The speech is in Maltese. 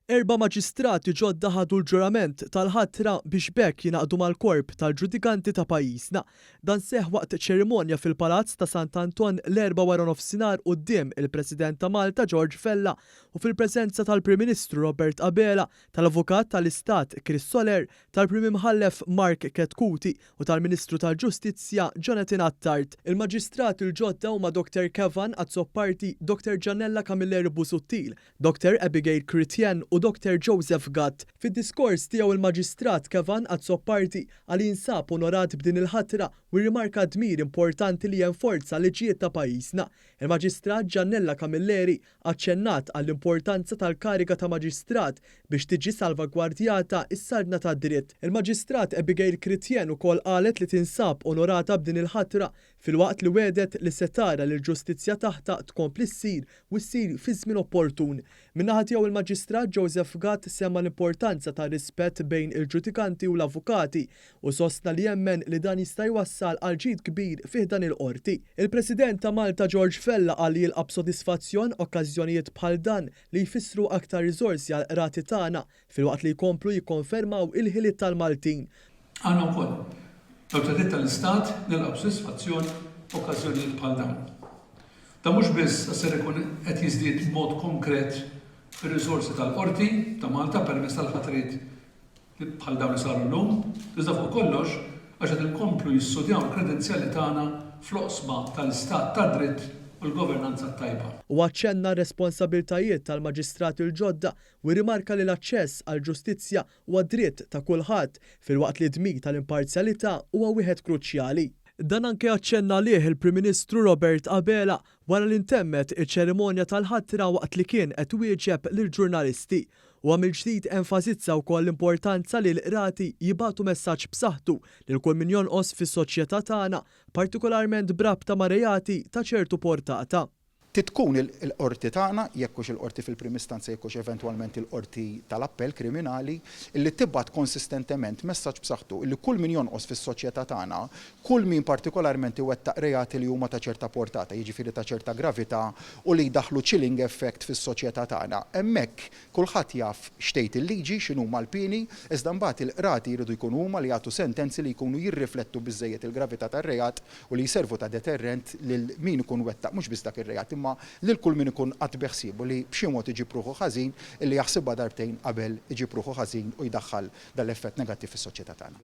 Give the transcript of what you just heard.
Erba' maġistrati ġodda ħadu l-ġurament tal-ħatra biex bekk jingħaqdu mal-korp tal-ġudikanti ta' pajjiżna. Dan seħħ waqt ċerimonja fil-Palazz ta' Sant'Anton l-4 wara nofsinhar quddiem il-President ta' Malta George Fella u fil-preżenza tal-Prim Ministru Robert Abela, tal-Avukat tal-Istat Chris Soler, tal-Prim Imħallef Mark Ketkuti u tal-Ministru tal-Ġustizzja Jonathan Attard. Il-maġistrati l-ġodda huma Dr. Kevan Azzopparti, Dr. Giannella Camilleri Busuttil, Dr. Abigail Chrétien u Dr. Joseph Gatt. Fid-diskors tiegħu il-Maġistrat Kevan Azzopparti għal jinsab onorat b'din il-ħatra u rrimarka dmir importanti li jenforza liġijiet ta' pajjiżna. Il-Maġistrat Giannella Camilleri aċċennat għall-importanza tal-kariga ta' maġistrat biex tiġi salvagwardjata is-sarna tad-dritt. Il-Maġistrat Abigail Chrétien ukoll qalet li tinsab onorata b'din il-ħatra filwaqt li wedet li se tara li l-ġustizzja taħta tkompli ssir u ssir fi żmien opportun. Min-naħa tiegħu il-Maġistrat Joseph Gatt semma l-importanza ta' rispett bejn il-ġudikanti u l-avukati u sostna li jemmen li dan jista' jwassal għal ġid kbir fih dan il-qorti. Il-President ta' Malta George Fella qal li jilqab sodisfazzjon okkażjonijiet bħal dan li jfissru aktar riżorsi għal qrati tagħna filwaqt li jkomplu jikkonfermaw il-ħiliet tal-Maltin. Aħna wkoll l-awtoritajiet tal-Istat nilqab sodisfazzjon okkażjonijiet bħal dawn. Da mhux biss ser ikun qed jiżdied b'mod konkret ir-riżorsi tal-qorti ta' Malta permezz tal-ħatriet bħal dawn li saru llum, iżda fuq kollox għax qed inkomplu jistudjaw il-kredenzjali tagħna fl-oqsma tal-istat tad-dritt u l-governanza tajba. U aċċenna r-responsabiltajiet tal-maġistrati l-ġodda u rimarka li l-aċċess għall-ġustizzja huwa dritt ta' kulħadd filwaqt li dmir tal-imparzjalità huwa wieħed kruċjali. Dan anke aċċenna lih il-Prim Ministru Robert Abela wara li ntemmet iċ-ċerimonja tal-ħatra waqt li kien qed wieġeb lill-ġurnalisti. U għamil ġdid enfasizza wkoll l-importanza li l-qrati jibgħatu messaġġ b'saħħtu lil kull min jonqos fis-soċjetà tagħna, partikolarment b'rabta ma' reati ta' ċertu portata. Titkun il-qorti tagħna, jekkux il-qorti fil-prim istanza jekkux eventwalment il-qorti tal-appell kriminali, illi tibgħat konsistentement messaġġ b'saħħtu illi kull min jonqos fis-soċjetà tagħna, kull min partikolarment iwettaq reati li huma ta' ċerta portata, jiġifieri ta' ċerta gravità u li jdaħħlu chilling effect fis-soċjetà tagħna. Hemmhekk kulħadd jaf xtejt il-liġi x'inhuma l-pieni, iżda mbagħad il-qrati jridu jkunu huma li jagħtu sentenzi li jkunu jirriflettu biżżejjed il-gravità tar-reat u li jservu ta' deterrent lil min ikun wettaq mhux biss dak ir-reat imma lil kull min ikun qatt beħsibu li b'xi mod iġib ruħu ħażin illi jaħsibha darbtejn qabel iġib ruħu ħażin u jdaħħal dal-effett negattiv fis-soċjetà tagħna.